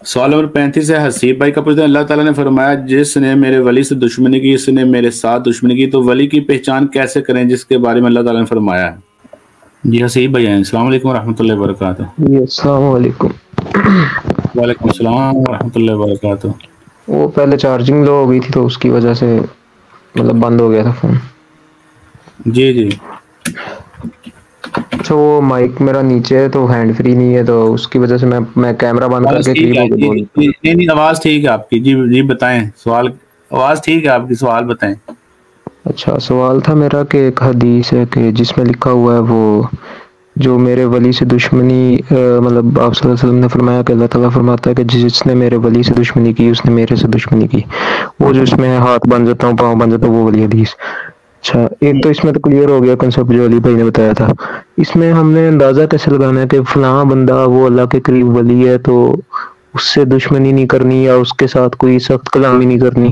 سوال نمبر 35 ہے حسیب بھائی کا پوچھتے ہیں اللہ تعالیٰ نے فرمایا جس نے میرے ولی سے دشمنی کی اس نے میرے ساتھ دشمنی کی، تو ولی کی پہچان کیسے کریں جس کے بارے میں اللہ تعالیٰ نے فرمایا ہے؟ جی حسیب بھائی ہیں، السلام علیکم ورحمۃ اللہ وبرکاتہ۔ جی السلام علیکم۔ وعلیکم السلام ورحمۃ اللہ وبرکاتہ۔ وہ پہلے چارجنگ لو ہو گئی تھی تو اس کی وجہ سے مطلب بند ہو گیا تھا فون۔ جی جی اچھا وہ مائک میرا نیچے ہے تو ہینڈ فری نہیں ہے، تو اس کی وجہ سے میں کیمرہ بند کر کے قریب ہو کے بول۔ نہیں آواز ٹھیک ہے آپ کی، جی جی بتائیں سوال، آواز ٹھیک ہے آپ کی، سوال بتائیں۔ اچھا سوال تھا میرا کہ ایک حدیث ہے کہ جس میں لکھا ہوا ہے وہ جو میرے ولی سے دشمنی مطلب آپ صلی اللہ علیہ وسلم نے فرمایا کہ اللہ تعالیٰ فرماتا ہے کہ جس نے میرے ولی سے دشمنی کی اس نے میرے سے دشمنی کی، وہ جو اس میں ہاتھ بن جاتا ہوں پاؤں بن جاتا ہوں وہ والی حدیث۔ اچھا ایک تو اس میں تو کلیئر ہو گیا کنسیپٹ جو علی بھائی نے بتایا تھا، اس میں ہم نے اندازہ کیسے لگانا ہے کہ فلاں بندہ وہ اللہ کے قریب ولی ہے تو اس سے دشمنی نہیں کرنی یا اس کے ساتھ کوئی سخت کلامی نہیں کرنی،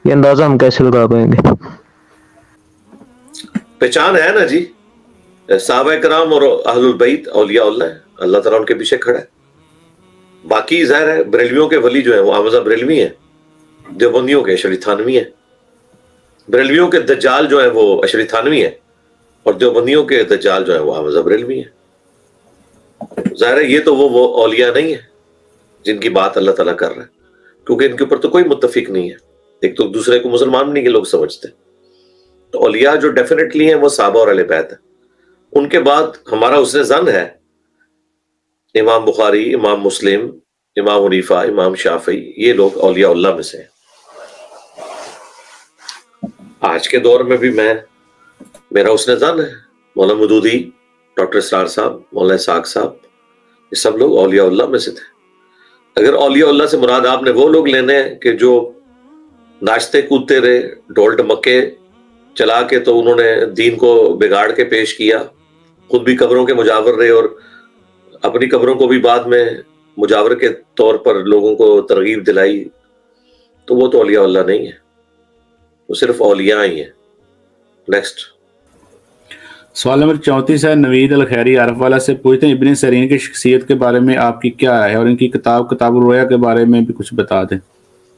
یہ اندازہ ہم کیسے لگا پائیں گے؟ پہچان ہے نا جی، صحابہ کرام اور اہل البیت اولیاء اللہ ہے، اللہ تعالیٰ ان کے پیچھے کھڑا ہے۔ باقی ظاہر ہے بریلویوں کے ولی جو ہیں وہ آمزہ بریلوی ہیں، دیوبندیوں کے اشعری تھانوی ہیں، بریلویوں کے دجال جو ہیں وہ اشعری تھانوی ہیں، اور دیوبندیوں کے دجال جو ہیں وہ آمزہ بریلوی ہیں۔ ظاہر ہے یہ تو وہ اولیاء نہیں ہیں جن کی بات اللہ تعالیٰ کر رہا ہے، کیونکہ ان کے اوپر تو کوئی متفق نہیں ہے، ایک تو دوسرے کو مسلمان نہیں کے لوگ سمجھتے۔ تو اولیاء جو ڈیفینیٹلی ہیں وہ صحابہ اور اہل بیت ہیں۔ ان کے بعد ہمارا حسن ظن ہے امام بخاری، امام مسلم، امام حنیفہ، امام شافعی، یہ لوگ اولیاء اللہ میں سے ہیں۔ آج کے دور میں بھی میرا حسن ظن ہے مولانا مودودی، ڈاکٹر اسرار صاحب، مولانا اسحاق صاحب، یہ سب لوگ اولیاء اللہ میں سے تھے۔ اگر اولیاء اللہ سے مراد آپ نے وہ لوگ لینے ہیں کہ جو ناچتے کودتے رہے، ڈھول ڈمکے چلا کے تو انہوں نے دین کو بگاڑ کے پیش کیا، خود بھی قبروں کے مجاور رہے اور اپنی قبروں کو بھی بعد میں مجاور کے طور پر لوگوں کو ترغیب دلائی، تو وہ تو اولیاء اللہ نہیں ہے، وہ صرف اولیاء ہی ہیں۔ نیکسٹ سوال نمبر 34 ہے نوید الخیری عارف والا سے پوچھتے ہیں ابن سیرین کی شخصیت کے بارے میں آپ کی کیا رائے ہے، اور ان کی کتاب الرؤیا کے بارے میں بھی کچھ بتا دیں۔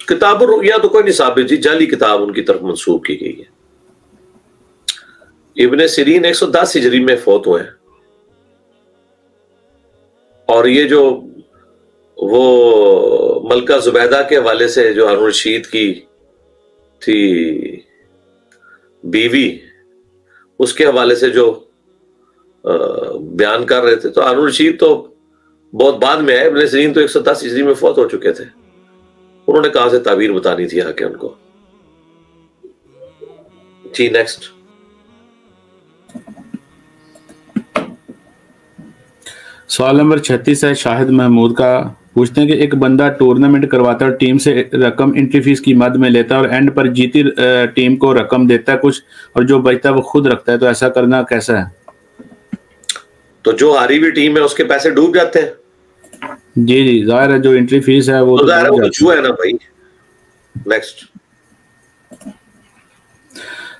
کتاب الرؤیا تو کوئی نہیں ثابت جی، جعلی کتاب ان کی طرف منسوب کی گئی ہے۔ ابن سیرین 110 ہجری میں فوت ہوئے ہیں، اور یہ جو وہ ملکہ زبیدہ کے حوالے سے جو ہارون رشید کی تھی بیوی، اس کے حوالے سے جو بیان کر رہے تھے، تو ہارون رشید تو بہت بعد میں ہے، ابن سیرین تو 110 ہجری میں فوت ہو چکے تھے، انہوں نے کہاں سے تعبیر بتانی تھی آ کے ان کو۔ جی نیکسٹ سوال نمبر 36 ہے شاہد محمود کا، پوچھتے ہیں کہ ایک بندہ ٹورنامنٹ کرواتا ہے اور ٹیم سے رقم انٹری فیس کی مد میں لیتا ہے اور اینڈ پر جیتی ٹیم کو رقم دیتا ہے کچھ، اور جو بچتا ہے وہ خود رکھتا ہے، تو ایسا کرنا کیسا ہے؟ تو جو ہاری ہوئی ٹیم ہے اس کے پیسے ڈوب جاتے ہیں۔ جی جی ظاہر ہے جو انٹری فیس ہے وہ تو ظاہر ہے وہ تو جوا ہے نا بھائی۔ نیکسٹ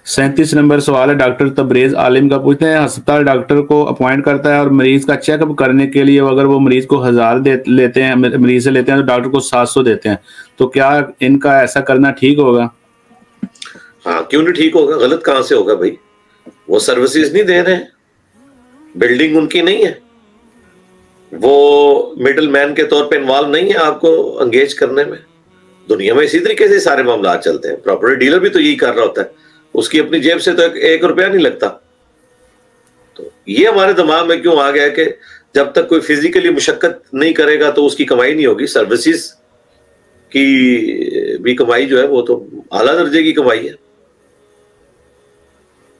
37 نمبر سوال ہے ڈاکٹر تبریز عالم کا، پوچھتے ہیں ہسپتال ڈاکٹر کو اپوائنٹ کرتا ہے اور مریض کا چیک اپ کرنے کے لیے اگر وہ مریض کو 1000 لیتے ہیں، مریض سے لیتے ہیں تو ڈاکٹر کو 700 دیتے ہیں، تو کیا ان کا ایسا کرنا ٹھیک ہوگا؟ ہاں کیوں نہیں ٹھیک ہوگا، غلط کہاں سے ہوگا بھائی؟ وہ سروسز نہیں دے رہے ہیں، بلڈنگ ان کی نہیں ہے، وہ مڈل مین کے طور پہ انوالو نہیں ہے آپ کو انگیج کرنے میں۔ دنیا میں اسی طریقے سے سارے معاملات چلتے ہیں، پراپرٹی ڈیلر بھی تو یہی کر رہا ہوتا ہے، اس کی اپنی جیب سے تو 1 روپیہ نہیں لگتا۔ تو یہ ہمارے دماغ میں کیوں آ گیا کہ جب تک کوئی فزیکلی مشقت نہیں کرے گا تو اس کی کمائی نہیں ہوگی؟ سروسز کی بھی کمائی جو ہے وہ تو اعلیٰ درجے کی کمائی ہے،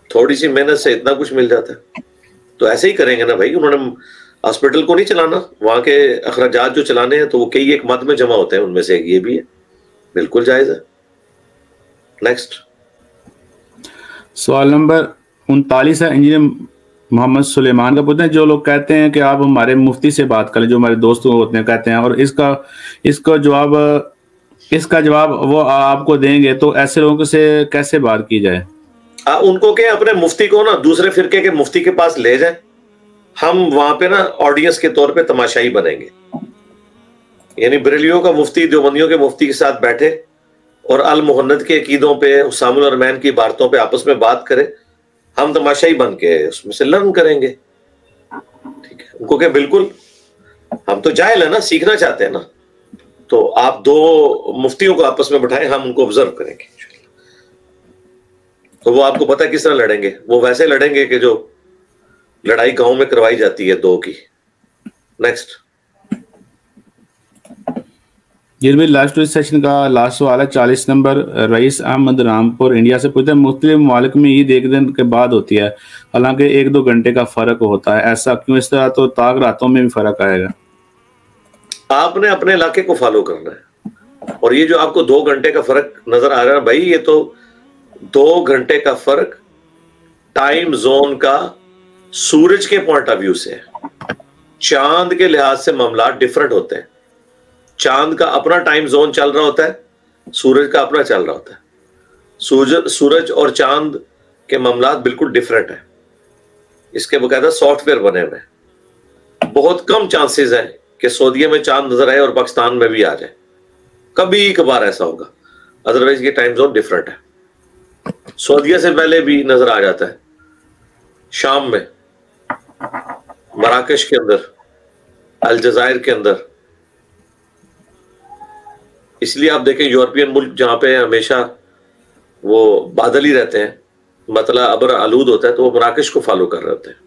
تھوڑی سی محنت سے اتنا کچھ مل جاتا ہے۔ تو ایسے ہی کریں گے نا بھائی، انہوں نے ہاسپٹل کو نہیں چلانا، وہاں کے اخراجات جو چلانے ہیں تو وہ کئی ایک مد میں جمع ہوتے ہیں، ان میں سے ایک یہ بھی ہے، بالکل جائز ہے۔ نیکسٹ سوال نمبر 39 ہے انجینئر محمد سلیمان کا، پوچھتے ہیں جو لوگ کہتے ہیں کہ آپ ہمارے مفتی سے بات کریں، جو ہمارے دوست ہوتے ہیں کہتے ہیں، اور اس کا جواب وہ آپ کو دیں گے، تو ایسے لوگوں سے کیسے بات کی جائے؟ ان کو کہ اپنے مفتی کو نا دوسرے فرقے کے مفتی کے پاس لے جائیں، ہم وہاں پہ نا آڈینس کے طور پہ تماشائی بنیں گے، یعنی بریلیوں کا مفتی دیوبندیوں کے مفتی کے ساتھ بیٹھے اور المحنت کے عقیدوں پہ، حسام الرحمین کی عبارتوں پہ آپس میں بات کرے، ہم تماشائی بن کے اس میں سے لرن کریں گے. ٹھیک ہے، ان کو کہ بالکل ہم تو جاہل ہیں نا، سیکھنا چاہتے ہیں نا، تو آپ دو مفتیوں کو آپس میں بٹھائیں، ہم ان کو آبزرو کریں گے. تو وہ آپ کو پتہ کس طرح لڑیں گے، وہ ویسے لڑیں گے کہ جو لڑائی گاؤں میں کروائی جاتی ہے دو کی. نیکسٹ. یہ بھی لاسٹ سیشن کا لاسٹ سوال ہے 40 نمبر. رئیس احمد رامپور انڈیا سے پوچھتے ہیں مختلف ممالک میں عید ایک دن کے بعد ہوتی ہے حالانکہ 1-2 گھنٹے کا فرق ہوتا ہے، ایسا کیوں؟ اس طرح تو طاق راتوں میں بھی فرق آئے گا. آپ نے اپنے علاقے کو فالو کرنا ہے، اور یہ جو آپ کو 2 گھنٹے کا فرق نظر آ رہا ہے بھائی، یہ تو 2 گھنٹے کا فرق ٹائم زون کا سورج کے پوائنٹ آف ویو سے ہے. چاند کے لحاظ سے معاملات ڈیفرنٹ ہوتے ہیں. چاند کا اپنا ٹائم زون چل رہا ہوتا ہے، سورج کا اپنا چل رہا ہوتا ہے. سورج اور چاند کے معاملات بالکل ڈیفرنٹ ہیں. اس کے باقاعدہ سافٹ ویئر بنے ہوئے ہیں. بہت کم چانسز ہیں کہ سعودیہ میں چاند نظر آئے اور پاکستان میں بھی آ جائے. کبھی کبھار ایسا ہوگا، ادروائز یہ ٹائم زون ڈیفرنٹ ہے. سعودیہ سے پہلے بھی نظر آ جاتا ہے، شام میں، مراکش کے اندر، الجزائر کے اندر. اس لیے آپ دیکھیں یورپین ملک جہاں پہ ہمیشہ وہ بادل ہی رہتے ہیں، مطلب ابر آلود ہوتا ہے، تو وہ مراکش کو فالو کر رہے ہوتے ہیں.